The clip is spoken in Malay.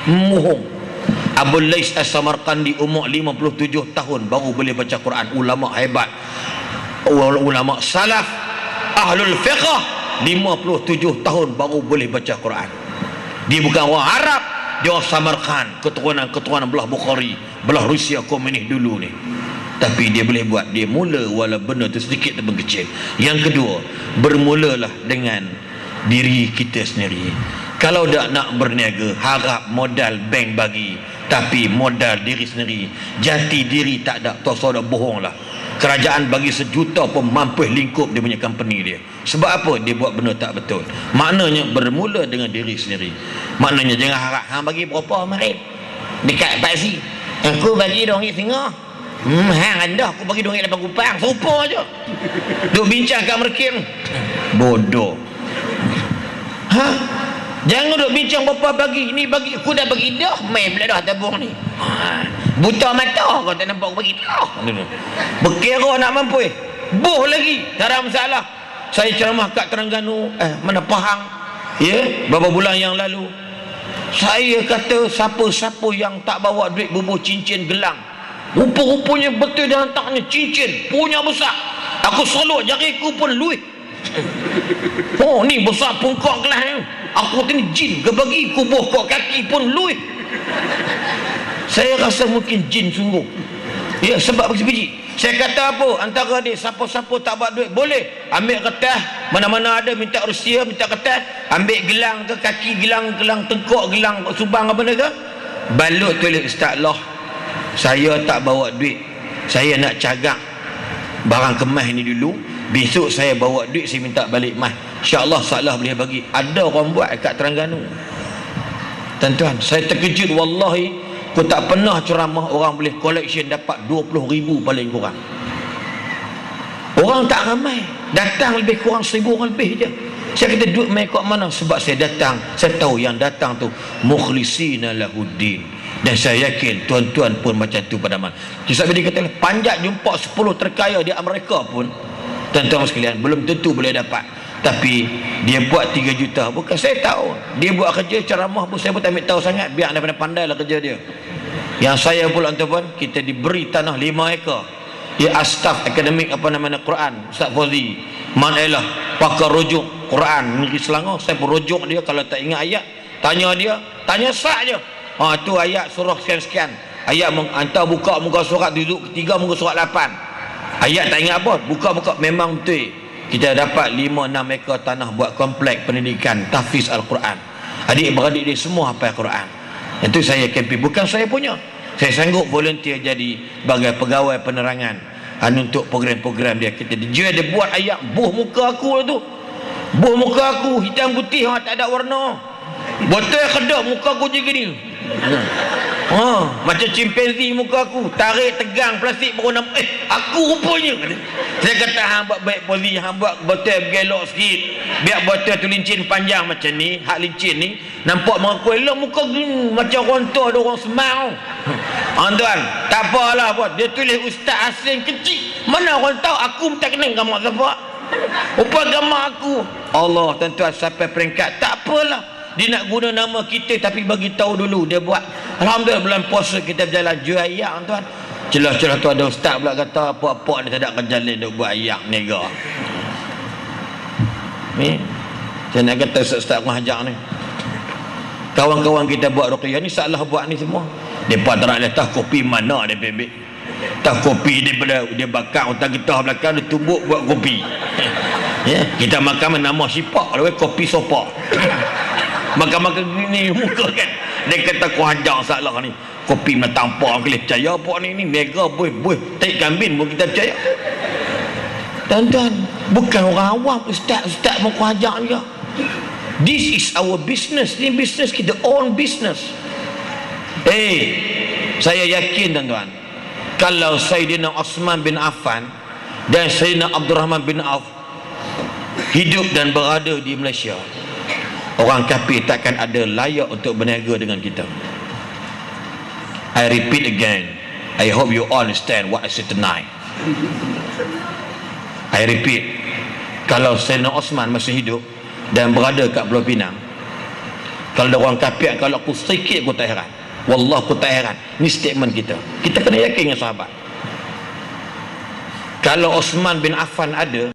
Mohong. Abu Lais As-Samarqandi umur 57 tahun baru boleh baca Quran. Ulama hebat, ulama salaf, ahlul fiqh, 57 tahun baru boleh baca Quran. Dia bukan orang Arab, dia orang Samarkand, keturunan belah Bukhari, belah Rusia komunis dulu ni. Tapi dia boleh buat. Dia mula wala benda tu sedikit tu kecil. Yang kedua, bermulalah dengan diri kita sendiri. Kalau dah nak berniaga, harap modal bank bagi, tapi modal diri sendiri. Jati diri tak ada, tak usah bohong lah. Kerajaan bagi 1 juta pun mampu lingkup dia punya company dia. Sebab apa? Dia buat benda tak betul. Maknanya bermula dengan diri sendiri. Maknanya jangan harap hang bagi berapa marit dekat Paksi, aku bagi RM2.5. Hang rendah, aku bagi RM2.8 kupang. Serupa je. Duk bincang kat merkin. Bodoh. Jangan duk bincang berapa bagi. Ni bagi, aku dah bagi dah. Main pula dah tabung ni. Buta mata kau tak nampak aku bagi dah. Berkira nak mampu. Boh lagi. Tak ada masalah. Saya ceramah kat Terengganu, mana Pahang, ya, beberapa bulan yang lalu. Saya kata siapa-siapa yang tak bawa duit bubur cincin gelang, rupa-rupanya betul dia hantarnya cincin punya besar. Aku solok jariku pun luih. Oh, ni besar pungkok kelas ni. Aku ni jin ke bagi kubuh kok kaki pun luih. Saya rasa mungkin jin sungguh. Ya, sebab biji. Saya kata apa? Antara dia siapa-siapa tak buat duit boleh ambil kertas, mana-mana ada minta Rusia, minta kertas, ambil gelang ke kaki, gelang tengkok, gelang subang apa benda ke, balut tulis, Ustaz Allah, saya tak bawa duit, saya nak cagak barang kemas ni dulu, besok saya bawa duit, saya minta balik mas, insya-Allah salah boleh bagi. Ada orang buat kat Terengganu. Tuan-tuan, saya terkejut wallahi. Aku tak pernah ceramah orang boleh collection dapat 20,000 paling kurang. Orang tak ramai, datang lebih kurang 1,000 orang lebih je. Saya kata duit main kat mana? Sebab saya datang, saya tahu yang datang tu mukhlisina lahuddin. Dan saya yakin tuan-tuan pun macam tu pada mana. Sebab dia kata panjat jumpa 10 terkaya di Amerika pun, tuan-tuan sekalian, belum tentu boleh dapat. Tapi dia buat 3 juta. Bukan saya tahu, dia buat kerja ceramah pun saya pun tak ambil tahu sangat. Biar daripada pandai lah kerja dia. Yang saya pula tuan-tuan, kita diberi tanah 5 ekar. Ya, staf akademik apa namanya Quran, Ustaz Fauzi Manelah, pakar rujuk Quran Negeri Selangor. Saya pun rujuk dia, kalau tak ingat ayat tanya dia, tanya sak je. Tu ayat surah sekian-sekian. Ayat hantar buka muka surat duduk ketiga muka surat 8. Ayat tak ingat apa, buka-buka memang betul. Kita dapat 5-6 ekar tanah buat kompleks pendidikan tahfiz Al-Quran. Adik-beradik dia semua hafal Quran. Itu saya kempen, bukan saya punya. Saya sanggup volunteer jadi sebagai pegawai penerangan untuk program-program dia. Dia buat ayat buh muka aku tu. Buh muka aku hitam putih, tak ada warna. Botol kedap muka aku je gini. Macam chimpanzee muka aku, tarik tegang plastik berwarna aku rupanya. Saya kata hang buat baik pozi, hang buat botol bergelok sikit, biar botol tu lincin panjang macam ni, hak lincin ni nampak mengaku elok muka gini, macam orang tua ada orang semau. Tuan, tak apalah buat. Dia tulis ustaz asing kecil, mana orang tahu aku tak kenal gambar siapa. Rupa gambar aku. Allah, tuan-tuan, sampai peringkat tak apalah. Dia nak guna nama kita tapi bagi tahu dulu dia buat. Alhamdulillah bulan puasa kita berjalan jual ayak tuan. Celah-celah tu ada ustaz pula kata apa-apa dia tak ada kerja lain duk buat ayak nega. Ni saya nak kata ustaz Abang Hajar ni. Kawan-kawan kita buat ruqyah ni salah buat ni semua. Depa tak nak tahu kopi mana dia ambil. Tahu kopi dia bakar otak getah belakang dia tumbuk buat kopi. Ya, kita makan nama sipak kopi sopak. Makan-makan gini muka kan. Dia kata ku hajar salah ni. Kopi mana tampak boleh percaya apa ni mega boy. Tai kambing pun kita percaya. Tuan-tuan, bukan orang awam, ustaz mau ku hajar juga. This is our business. Ni business kita, own business. Saya yakin tuan-tuan, kalau Sayyidina Osman bin Affan dan Sayyidina Abdul Rahman bin Auf hidup dan berada di Malaysia, orang kafir takkan ada layak untuk berniaga dengan kita. I repeat again, I hope you understand what I said tonight. I repeat, kalau Sayyidina Osman masih hidup dan berada kat Pulau Pinang, Kalau ada orang kafir, kalau aku sedikit aku tak heran. Wallah aku tak heran. Ni statement kita. Kita kena yakin dengan sahabat. Kalau Osman bin Affan ada,